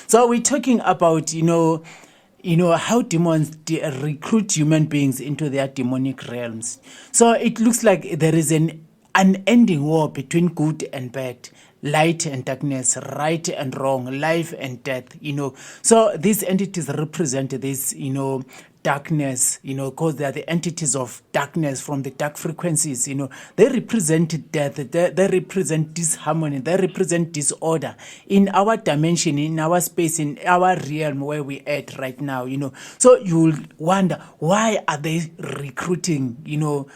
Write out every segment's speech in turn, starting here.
So we're talking about, how demons recruit human beings into their demonic realms. So it looks like there is an unending war between good and bad, light and darkness, right and wrong, life and death, So these entities represent this, darkness, because they are the entities of darkness from the dark frequencies, they represent death, they represent disharmony, they represent disorder in our dimension, in our space, in our realm where we at right now, So you'll wonder, why are they recruiting, you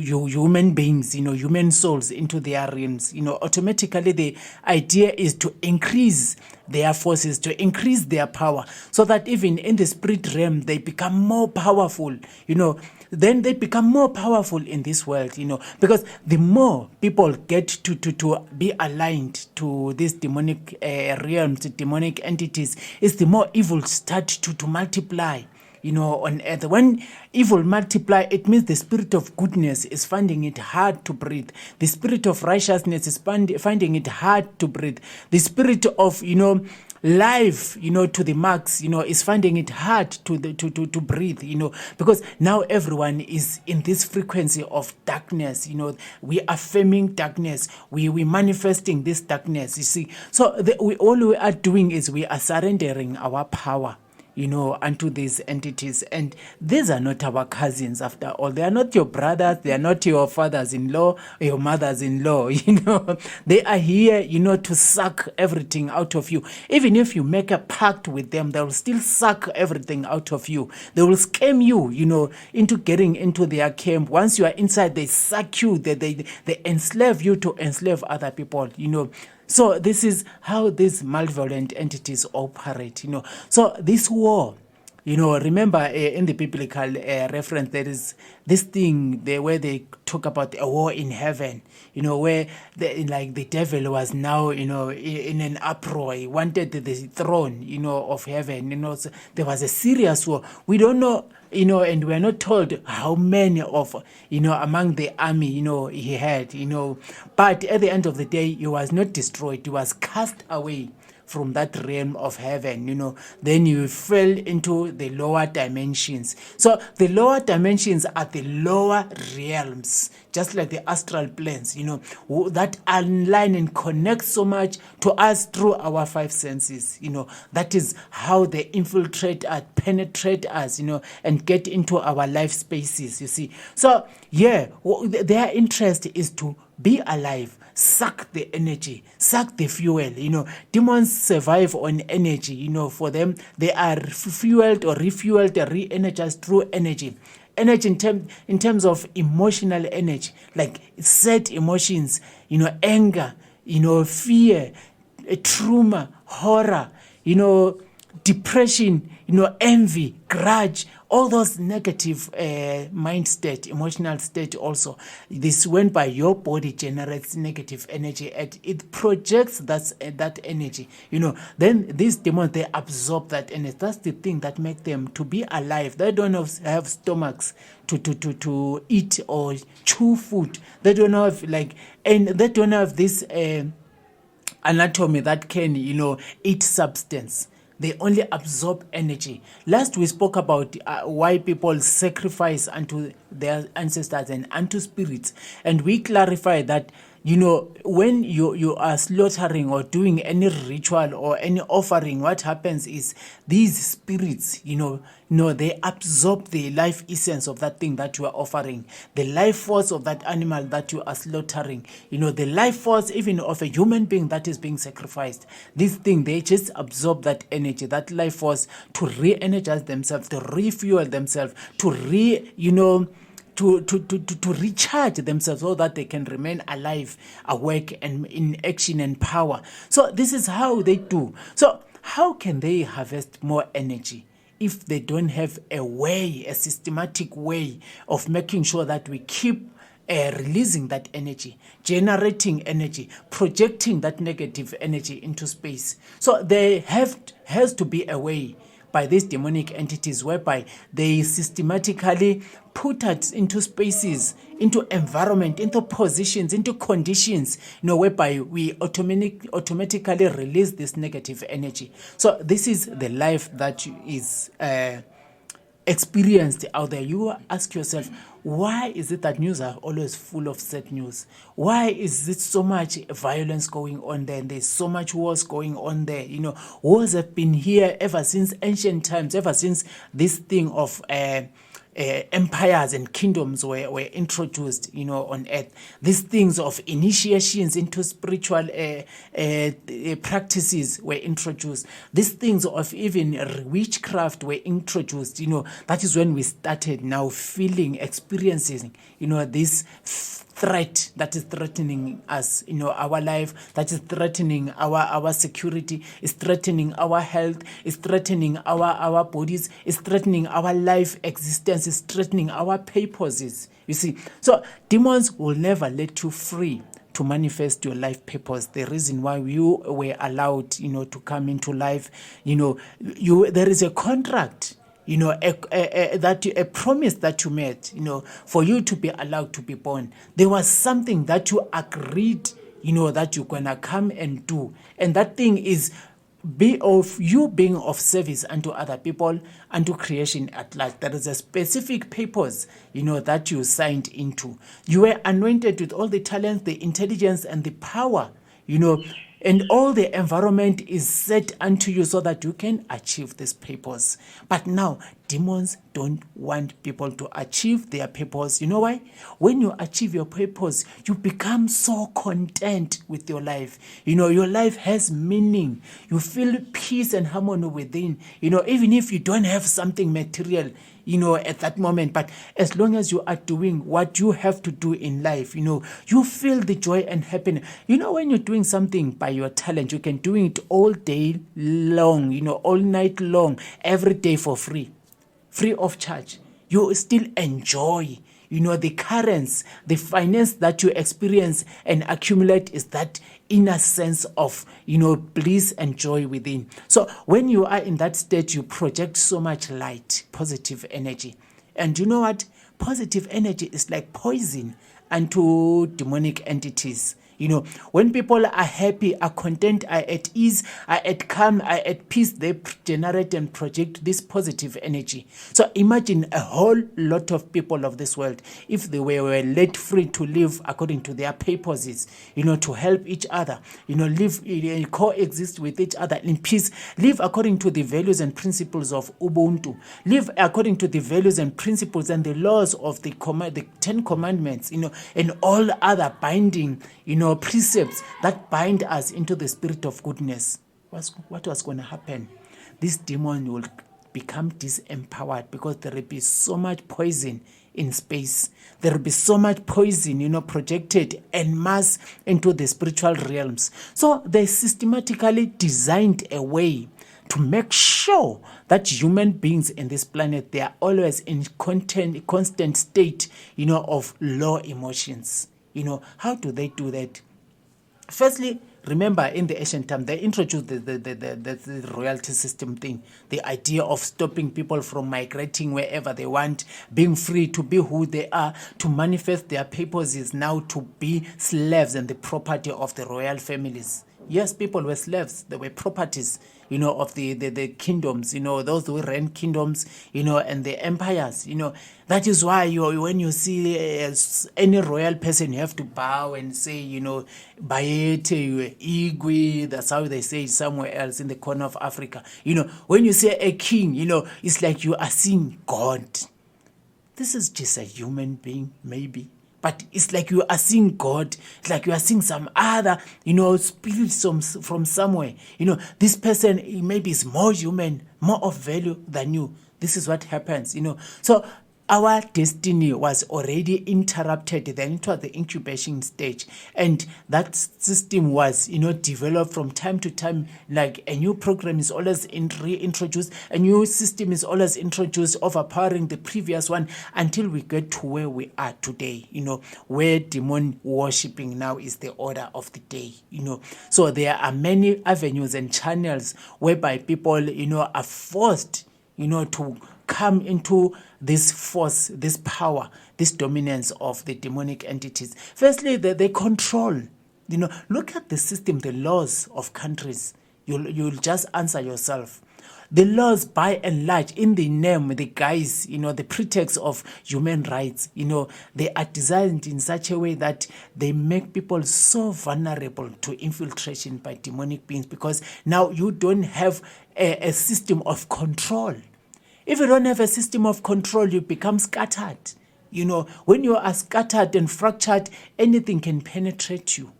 human beings, human souls into their realms? Automatically the idea is to increase their forces, to increase their power, so that even in the spirit realm they become more powerful, then they become more powerful in this world, because the more people get to be aligned to these demonic realms, demonic entities, is the more evil start to multiply, on earth. When evil multiply, it means the spirit of goodness is finding it hard to breathe. The spirit of righteousness is finding it hard to breathe. The spirit of, life, to the max, is finding it hard to breathe, because now everyone is in this frequency of darkness, we are affirming darkness, we manifesting this darkness, you see. So all we are doing is we are surrendering our power, unto these entities. And these are not our cousins after all. They are not your brothers. They are not your fathers-in-law or your mothers-in-law, They are here, to suck everything out of you. Even if you make a pact with them, they will still suck everything out of you. They will scam you, into getting into their camp. Once you are inside, they suck you. They enslave you to enslave other people, So this is how these malevolent entities operate, So this war, remember in the biblical reference, there is this thing where they talk about a war in heaven, where the devil was now, in an uproar. He wanted the throne, of heaven, so there was a serious war. We don't know, and we're not told how many of, among the army, he had, but at the end of the day, he was not destroyed. He was cast away from that realm of heaven, then you fell into the lower dimensions. So the lower dimensions are the lower realms, just like the astral planes, that align and connect so much to us through our five senses, that is how they infiltrate us, penetrate us, and get into our life spaces, you see. So their interest is to be alive, suck the energy, suck the fuel. Demons survive on energy. For them, they are fueled or refueled, re-energized through energy. Energy in terms of emotional energy, like sad emotions, anger, fear, trauma, horror, depression, envy, grudge, all those negative mind state, emotional state also. This went by your body generates negative energy and it projects that energy. Then these demons, they absorb that energy. That's the thing that makes them to be alive. They don't have stomachs to eat or chew food. They don't have and they don't have this anatomy that can, eat substance. They only absorb energy. Last we spoke about why people sacrifice unto their ancestors and unto spirits. And we clarify that, when you are slaughtering or doing any ritual or any offering, what happens is these spirits, they absorb the life essence of that thing that you are offering, the life force of that animal that you are slaughtering, the life force even of a human being that is being sacrificed. This thing, they just absorb that energy, that life force to re-energize themselves, to refuel themselves, to to recharge themselves so that they can remain alive, awake, and in action and power. So this is how they do. So how can they harvest more energy if they don't have a systematic way of making sure that we keep releasing that energy, generating energy, projecting that negative energy into space? So there has to be a way by these demonic entities whereby they systematically put us into spaces into environment, into positions, into conditions, whereby we automatically release this negative energy. So this is the life that is experienced out there. You ask yourself, why is it that news are always full of sad news? Why is it so much violence going on there? And there's so much wars going on there. Wars have been here ever since ancient times, ever since this thing of empires and kingdoms were introduced, on earth. These things of initiations into spiritual practices were introduced. These things of even witchcraft were introduced. That is when we started now experiencing, this threat that is threatening us, our life, that is threatening our security, is threatening our health, is threatening our bodies, is threatening our life existence, is threatening our purposes. You see, so demons will never let you free to manifest your life purpose. The reason why you were allowed, to come into life, there is a contract, a promise that you made, for you to be allowed to be born. There was something that you agreed, that you're gonna come and do, and that thing is being of service unto other people, unto creation at large. There is a specific purpose, that you signed into. You were anointed with all the talents, the intelligence, and the power, and all the environment is set unto you so that you can achieve this purpose. But now, demons don't want people to achieve their purpose. You know why? When you achieve your purpose, you become so content with your life. Your life has meaning. You feel peace and harmony within, even if you don't have something material, at that moment. But as long as you are doing what you have to do in life, you feel the joy and happiness. When you're doing something by your talent, you can do it all day long, all night long, every day for free of charge. You still enjoy, the currents, the finance that you experience and accumulate is that inner sense of, bliss and joy within. So when you are in that state, you project so much light, positive energy. And you know what? Positive energy is like poison unto demonic entities. When people are happy, are content, are at ease, are at calm, are at peace, they generate and project this positive energy. So imagine a whole lot of people of this world, if they were let free to live according to their purposes, to help each other, live, coexist with each other in peace, live according to the values and principles of Ubuntu, live according to the values and principles and the laws of the 10 Commandments, and all other binding, precepts that bind us into the spirit of goodness. What was going to happen? This demon will become disempowered because there will be so much poison in space. There will be so much poison, projected en masse into the spiritual realms. So they systematically designed a way to make sure that human beings in this planet, they are always in constant state, of low emotions. How do they do that? Firstly, remember in the ancient time, they introduced the royalty system thing, the idea of stopping people from migrating wherever they want, being free to be who they are, to manifest their purposes, now to be slaves and the property of the royal families. Yes, people were slaves. They were properties, of the kingdoms, those who ran kingdoms, and the empires, That is why when you see any royal person, you have to bow and say, Bayete, Igwe, that's how they say it somewhere else in the corner of Africa. When you say a king, it's like you are seeing God. This is just a human being, maybe. But it's like you are seeing God. It's like you are seeing some other, spirits from somewhere. This person maybe is more human, more of value than you. This is what happens, So our destiny was already interrupted. Then it was the incubation stage. And that system was, developed from time to time. Like a new program is always reintroduced. A new system is always introduced, overpowering the previous one until we get to where we are today, where demon worshipping now is the order of the day, So there are many avenues and channels whereby people, are forced, to come into this force, this power, this dominance of the demonic entities. Firstly, they control. Look at the system, the laws of countries. You'll just answer yourself. The laws, by and large, in the name, the guise, the pretext of human rights, they are designed in such a way that they make people so vulnerable to infiltration by demonic beings, because now you don't have a system of control. If you don't have a system of control, you become scattered. When you are scattered and fractured, anything can penetrate you,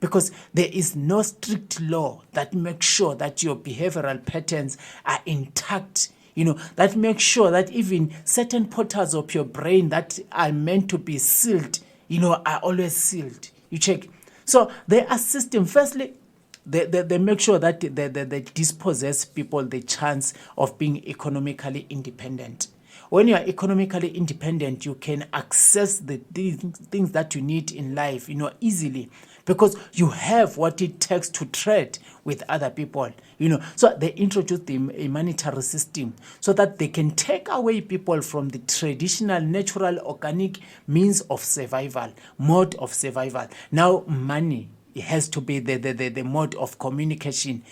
because there is no strict law that makes sure that your behavioral patterns are intact, that makes sure that even certain portals of your brain that are meant to be sealed, are always sealed. You check. So there are systems. Firstly, they make sure that they dispossess people the chance of being economically independent. When you are economically independent, you can access the things that you need in life, easily, because you have what it takes to trade with other people, So they introduced a monetary system so that they can take away people from the traditional, natural, organic means of survival, mode of survival. Now, money, it has to be the mode of communication,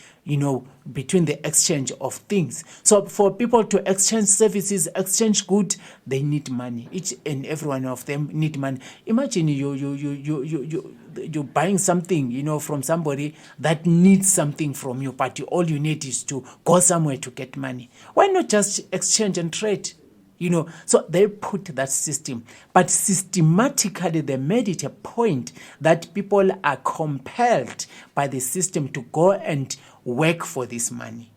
between the exchange of things. So for people to exchange services, exchange goods, they need money. Each and every one of them need money. Imagine you're buying something, from somebody that needs something from you, but all you need is to go somewhere to get money. Why not just exchange and trade? So they put that system, but systematically they made it a point that people are compelled by the system to go and work for this money.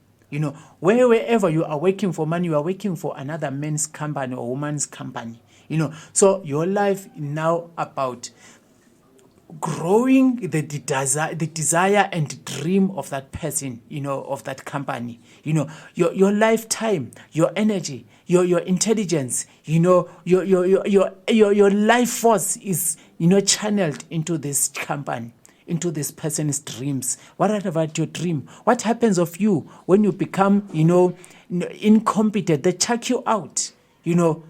Wherever you are working for money, you are working for another man's company or woman's company. So your life is now about growing the desire and dream of that person, of that company. Your lifetime, your energy, your intelligence, your life force is channeled into this company, into this person's dreams. What about your dream? What happens of you when you become incompetent? They check you out. You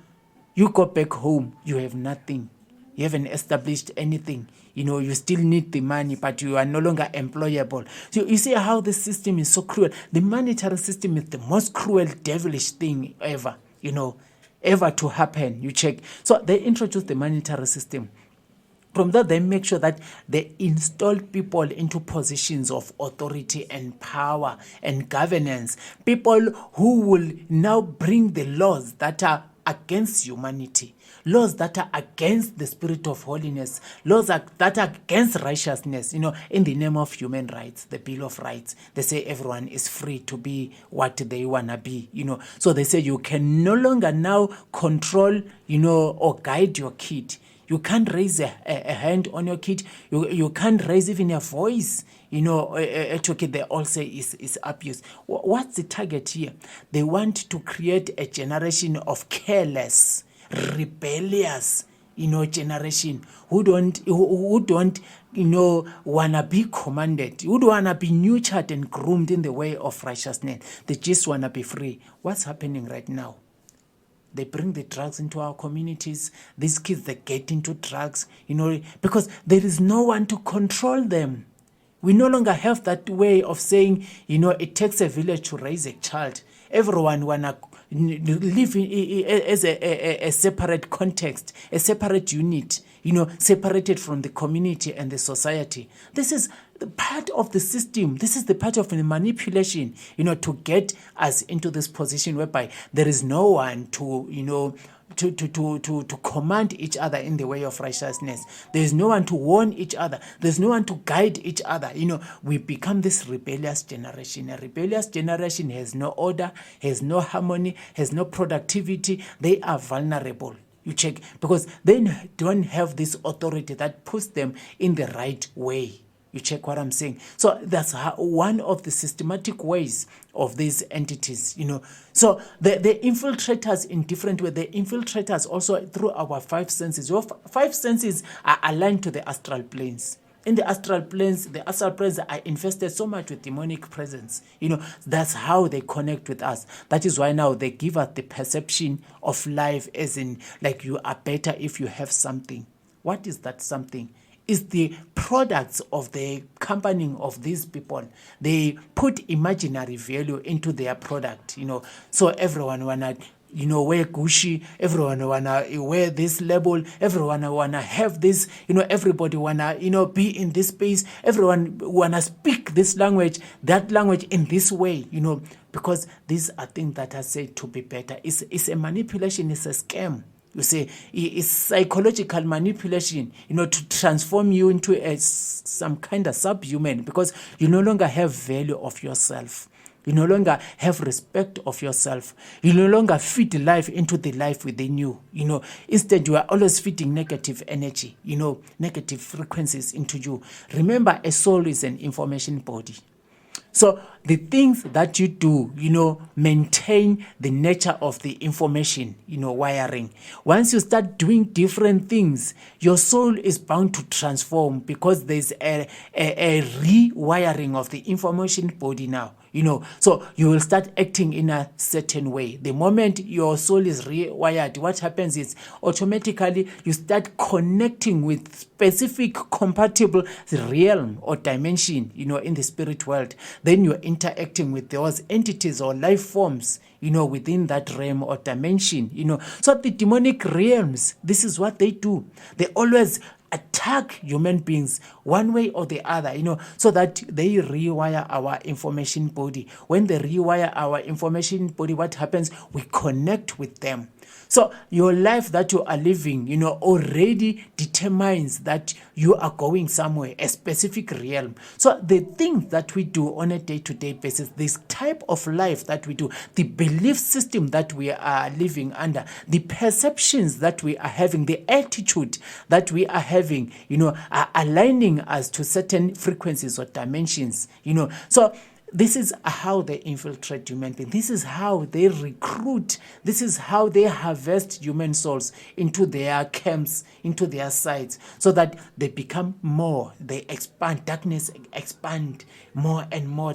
go back home, you have nothing. You haven't established anything. You still need the money, but you are no longer employable. So you see how the system is so cruel. The monetary system is the most cruel, devilish thing ever, ever to happen. You check. So they introduced the monetary system. From that, they make sure that they install people into positions of authority and power and governance. People who will now bring the laws that are against humanity, laws that are against the spirit of holiness, laws that are against righteousness, in the name of human rights, the Bill of Rights. They say everyone is free to be what they want to be, So they say you can no longer now control, or guide your kid. You can't raise a hand on your kid. You can't raise even a voice, at your kid. They all say is abuse. What's the target here? They want to create a generation of careless, rebellious, generation who don't wanna be commanded, who don't wanna be nurtured and groomed in the way of righteousness. They just wanna be free. What's happening right now? They bring the drugs into our communities. These kids, they get into drugs, because there is no one to control them. We no longer have that way of saying, it takes a village to raise a child. Everyone wanna live as a separate context, a separate unit, separated from the community and the society. This is the part of the system. This is the part of the manipulation, to get us into this position whereby there is no one to, to command each other in the way of righteousness. There is no one to warn each other. There's no one to guide each other. We become this rebellious generation. A rebellious generation has no order, has no harmony, has no productivity. They are vulnerable. You check, because they don't have this authority that puts them in the right way. You check what I'm saying? So that's one of the systematic ways of these entities, So they infiltrate us in different ways. They infiltrate us also through our five senses. Your five senses are aligned to the astral planes. In the astral planes are infested so much with demonic presence. That's how they connect with us. That is why now they give us the perception of life as in like you are better if you have something. What is that something? Is the products of the company of these people. They put imaginary value into their product, So everyone wanna, wear Gucci, everyone wanna wear this label, everyone wanna have this, everybody wanna, be in this space, everyone wanna speak this language, that language in this way, because these are things that are said to be better. It's a manipulation, it's a scam. You see, it's psychological manipulation, to transform you into some kind of subhuman, because you no longer have value of yourself. You no longer have respect of yourself. You no longer feed life into the life within you. Instead, you are always feeding negative energy, negative frequencies into you. Remember, a soul is an information body. So the things that you do, maintain the nature of the information, wiring. Once you start doing different things, your soul is bound to transform, because there's a rewiring of the information body now. So you will start acting in a certain way. The moment your soul is rewired, what happens is automatically you start connecting with specific compatible realm or dimension, in the spirit world. Then you're interacting with those entities or life forms, within that realm or dimension, So the demonic realms, this is what they do. They always attack human beings one way or the other, so that they rewire our information body. When they rewire our information body, what happens? We connect with them. So your life that you are living, already determines that you are going somewhere, a specific realm. So the things that we do on a day-to-day basis, this type of life that we do, the belief system that we are living under, the perceptions that we are having, the attitude that we are having, are aligning us to certain frequencies or dimensions, So this is how they infiltrate human beings. This is how they recruit. This is how they harvest human souls into their camps, into their sides, so that they become more. They expand. Darkness expand more and more.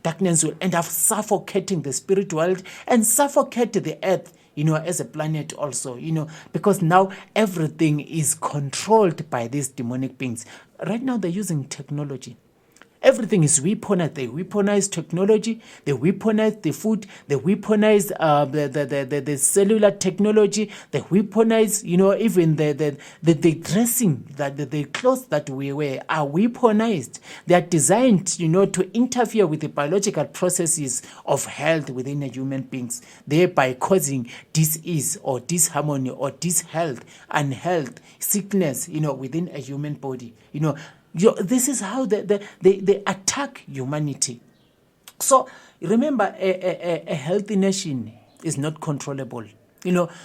Darkness will end up suffocating the spirit world and suffocate the earth, as a planet also, because now everything is controlled by these demonic beings. Right now they're using technology. Everything is weaponized. They weaponize technology. They weaponize the food. They weaponize the cellular technology. They weaponize, even the dressing, the clothes that we wear are weaponized. They are designed, to interfere with the biological processes of health within a human beings, thereby causing disease or disharmony or dishealth, unhealth, sickness, within a human body, This is how they attack humanity. So remember, a healthy nation is not controllable.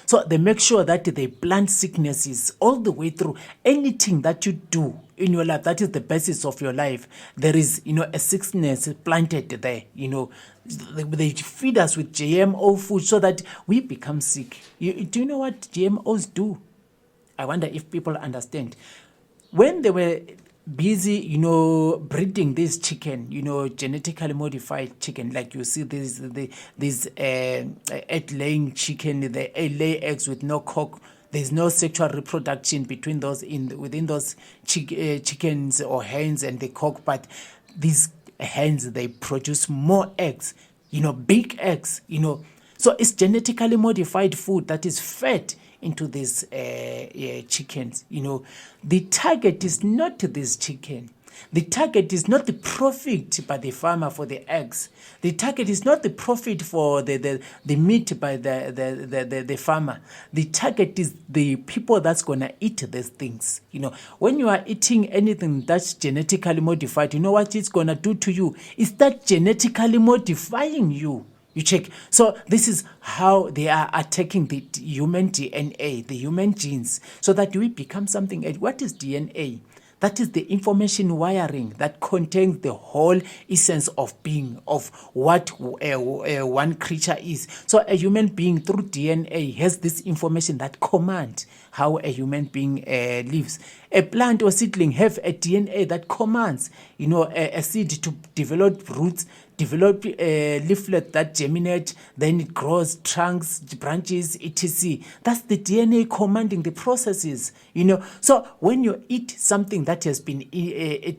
So they make sure that they plant sicknesses all the way through. Anything that you do in your life, that is the basis of your life, there is, a sickness planted there. They feed us with GMO food so that we become sick. Do you know what GMOs do? I wonder if people understand. When they were busy, breeding this chicken, genetically modified chicken, like you see this egg-laying chicken, they lay eggs with no cock. There's no sexual reproduction between those within those chickens or hens and the cock, but these hens, they produce more eggs, big eggs, So it's genetically modified food that is fed into these chickens. The target is not this chicken. The target is not the profit by the farmer for the eggs. The target is not the profit for the meat by the farmer. The target is the people that's going to eat these things. When you are eating anything that's genetically modified, you know what it's going to do to you? It's that genetically modifying you. You check. So this is how they are attacking the human DNA, the human genes, so that we become something. What is DNA? That is the information wiring that contains the whole essence of being, of what one creature is. So a human being through DNA has this information that commands how a human being lives. A plant or seedling have a DNA that commands, a seed to develop roots, develop leaflets that germinate, then it grows trunks, branches, etc. That's the DNA commanding the processes, So when you eat something that has been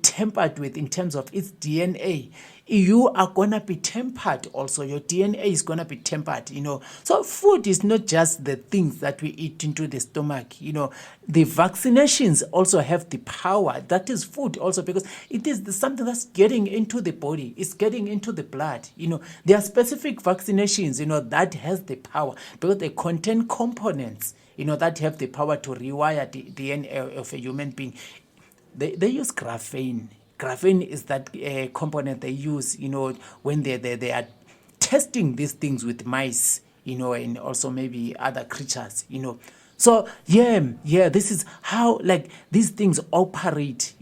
tempered with in terms of its DNA, you are gonna be tempered also. Your DNA is gonna be tempered, So food is not just the things that we eat into the stomach, The vaccinations also have the power. That is food also, because it is something that's getting into the body. It's getting into the blood, There are specific vaccinations, that has the power because they contain components, that have the power to rewire the DNA of a human being. They use graphene. Graphene is that component they use, when they are testing these things with mice, and also maybe other creatures, So this is how these things operate,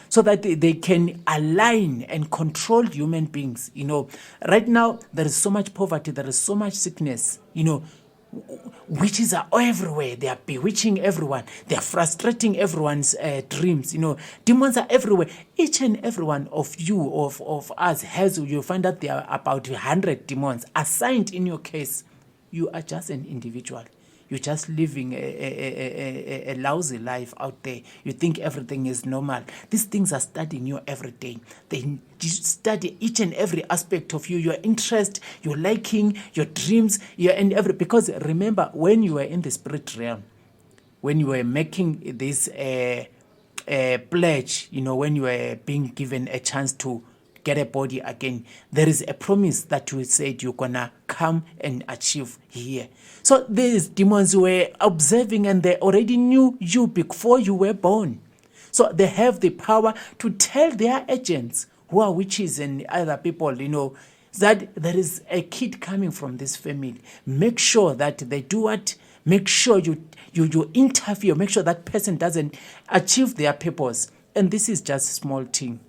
so that they can align and control human beings, Right now there is so much poverty, there is so much sickness, Witches are everywhere. They are bewitching everyone. They are frustrating everyone's dreams. Demons are everywhere. Each and every one of you, of us, you find that there are about 100 demons assigned in your case. You are just an individual. You're just living a lousy life out there. You think everything is normal. These things are studying you every day. They study each and every aspect of you, your interest, your liking, your dreams, because remember, when you were in the spirit realm, when you were making this pledge, when you were being given a chance to get a body again, there is a promise that you said you're gonna come and achieve here. So these demons were observing and they already knew you before you were born. So they have the power to tell their agents, who are witches and other people, that there is a kid coming from this family. Make sure that they do what? Make sure you interfere. Make sure that person doesn't achieve their purpose. And this is just a small thing.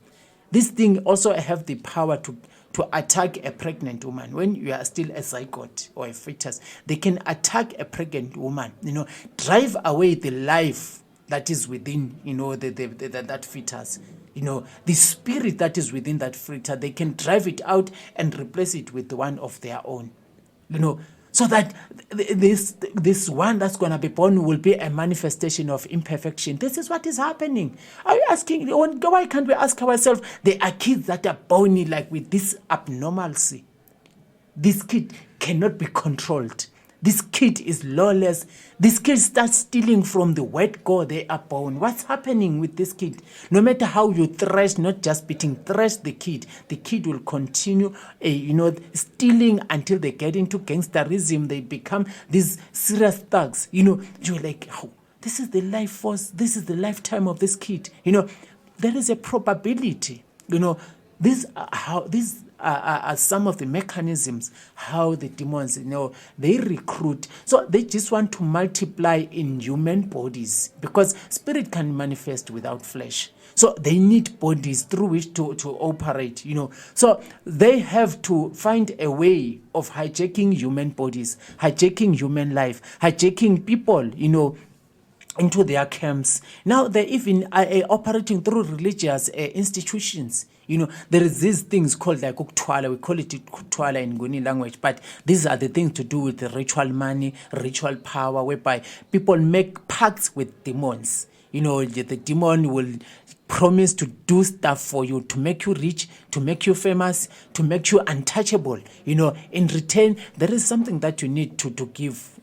This thing also have the power to attack a pregnant woman. When you are still a zygote or a fetus, they can attack a pregnant woman, drive away the life that is within, that fetus. The spirit that is within that fetus, they can drive it out and replace it with one of their own, so that this one that's going to be born will be a manifestation of imperfection. This is what is happening. Are you asking, why can't we ask ourselves, there are kids that are born with this abnormalcy. This kid cannot be controlled. This kid is lawless. This kid starts stealing from the word God they are born. What's happening with this kid? No matter how you thrash, not just beating, thrash the kid will continue, stealing until they get into gangsterism. They become these serious thugs. You're like, oh, this is the life force. This is the lifetime of this kid. There is a probability. These are some of the mechanisms how the demons, they recruit. So they just want to multiply in human bodies because spirit can manifest without flesh. So they need bodies through which to operate, So they have to find a way of hijacking human bodies, hijacking human life, hijacking people, into their camps. Now they're even operating through religious institutions. There is these things called uktwala. We call it uktwala in Nguni language, but these are the things to do with the ritual money, ritual power, whereby people make pacts with demons. The demon will promise to do stuff for you, to make you rich, to make you famous, to make you untouchable. In return, there is something that you need to give,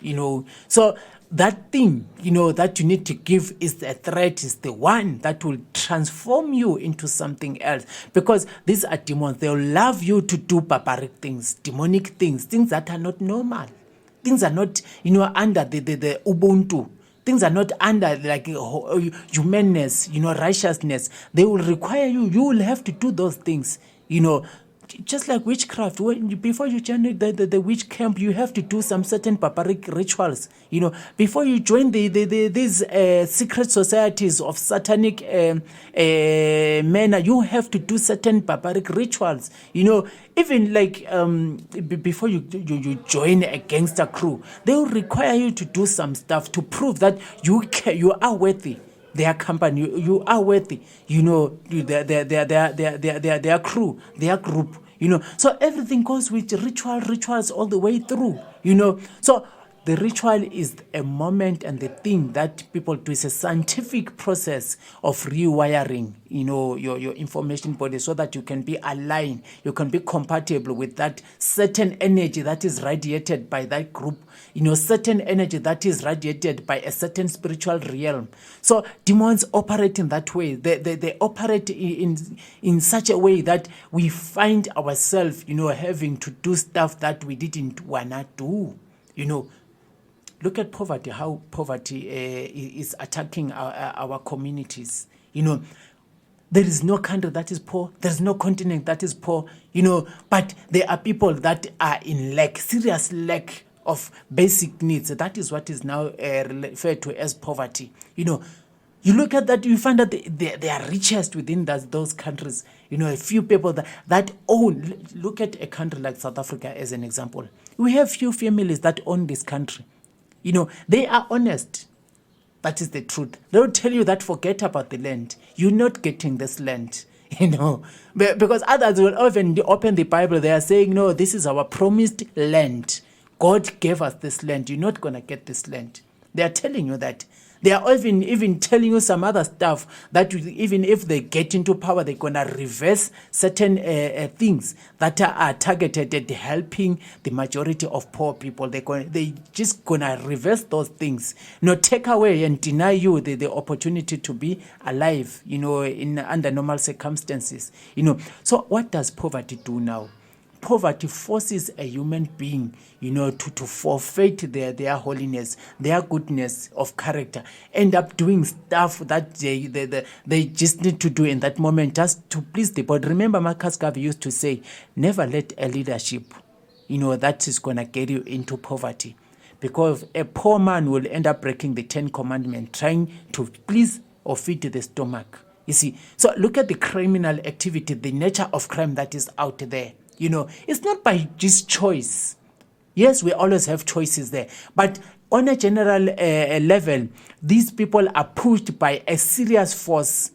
So that thing, that you need to give is the threat, is the one that will transform you into something else. Because these are demons. They'll love you to do barbaric things, demonic things, things that are not normal. Things are not, under the Ubuntu. Things are not under humanness, righteousness. They will require you. You will have to do those things, just like witchcraft, before you join the witch camp, you have to do some certain barbaric rituals. Before you join these secret societies of satanic manner, you have to do certain barbaric rituals. Even like before you join a gangster crew, they will require you to do some stuff to prove that you are worthy. Their company, you are worthy, their crew, their group, So everything goes with rituals all the way through, So the ritual is a moment and the thing that people do. It's a scientific process of rewiring, your information body so that you can be aligned, you can be compatible with that certain energy that is radiated by that group, certain energy that is radiated by a certain spiritual realm. So demons operate in that way. They operate in such a way that we find ourselves, having to do stuff that we didn't wanna do, Look at poverty, how poverty is attacking our communities. There is no country that is poor. There is no continent that is poor, but there are people that are in lack, serious lack of basic needs. That is what is now referred to as poverty. You look at that, you find that they are richest within those countries. A few people that own. Look at a country like South Africa as an example. We have few families that own this country. They are honest. That is the truth. They'll tell you that forget about the land. You're not getting this land. Because others will often open the Bible. They are saying, no, this is our promised land. God gave us this land. You're not going to get this land. They are telling you that. They are even telling you some other stuff that even if they get into power, they're going to reverse certain things that are targeted at helping the majority of poor people. They just going to reverse those things. Take away and deny you the opportunity to be alive, under normal circumstances. So what does poverty do now? Poverty forces a human being, to forfeit their holiness, their goodness of character, end up doing stuff that they just need to do in that moment just to please the body. Remember, Marcus Garvey used to say, never let a leadership, that is going to get you into poverty. Because a poor man will end up breaking the 10 Commandments, trying to please or feed the stomach. You see, so look at the criminal activity, the nature of crime that is out there. It's not by just choice. Yes, we always have choices there. But on a general level, these people are pushed by a serious force,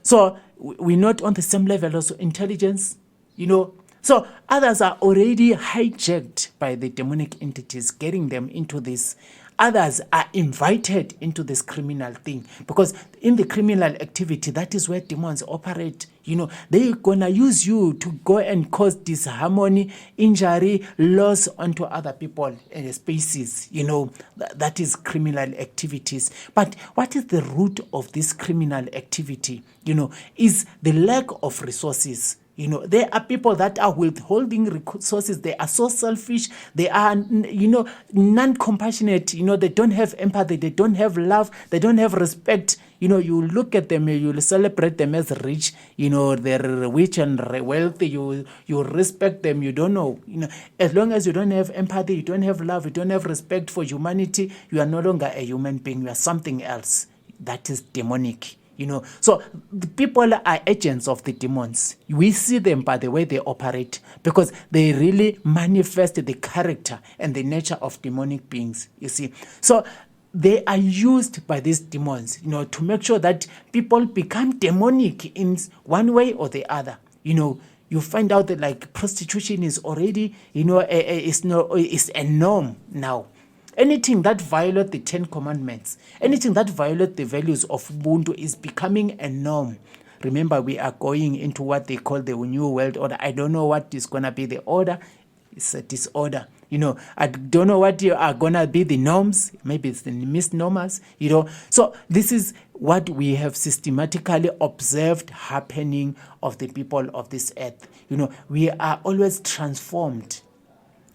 So we're not on the same level of intelligence, So others are already hijacked by the demonic entities, getting them into this. Others are invited into this criminal thing because in the criminal activity, that is where demons operate. They're going to use you to go and cause disharmony, injury, loss onto other people and spaces. That is criminal activities. But what is the root of this criminal activity? Is the lack of resources. There are people that are withholding resources. They are so selfish. They are, non-compassionate. They don't have empathy. They don't have love. They don't have respect. You look at them, you celebrate them as rich. They're rich and wealthy. You respect them. You don't know. As long as you don't have empathy, you don't have love, you don't have respect for humanity, you are no longer a human being. You are something else. That is demonic. So the people are agents of the demons. We see them by the way they operate because they really manifest the character and the nature of demonic beings, you see. So they are used by these demons, to make sure that people become demonic in one way or the other. You find out that like prostitution is already, is a norm now. Anything that violates the 10 Commandments, anything that violates the values of Ubuntu is becoming a norm. Remember, we are going into what they call the New World Order. I don't know what is going to be the order. It's a disorder. I don't know what are going to be the norms. Maybe it's the misnomers, So this is what we have systematically observed happening of the people of this earth. We are always transformed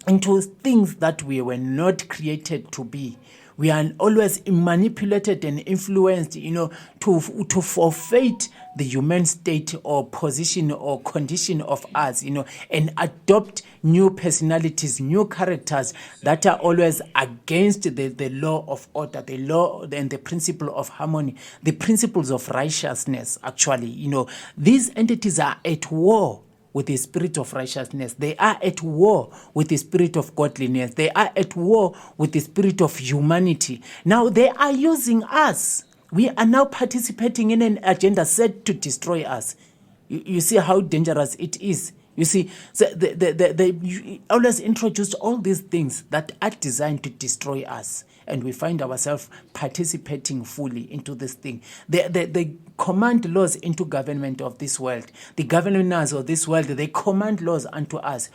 into things that we were not created to be. We are always manipulated and influenced, to forfeit the human state or position or condition of us, and adopt new personalities, new characters that are always against the law of order, the law and the principle of harmony, the principles of righteousness. Actually, these entities are at war with the spirit of righteousness. They are at war with the spirit of godliness. They are at war with the spirit of humanity. Now they are using us. We are now participating in an agenda set to destroy us. You see how dangerous it is. You see, so they always introduced all these things that are designed to destroy us, and we find ourselves participating fully into this thing. They command laws into government of this world. The governors of this world, they command laws unto us.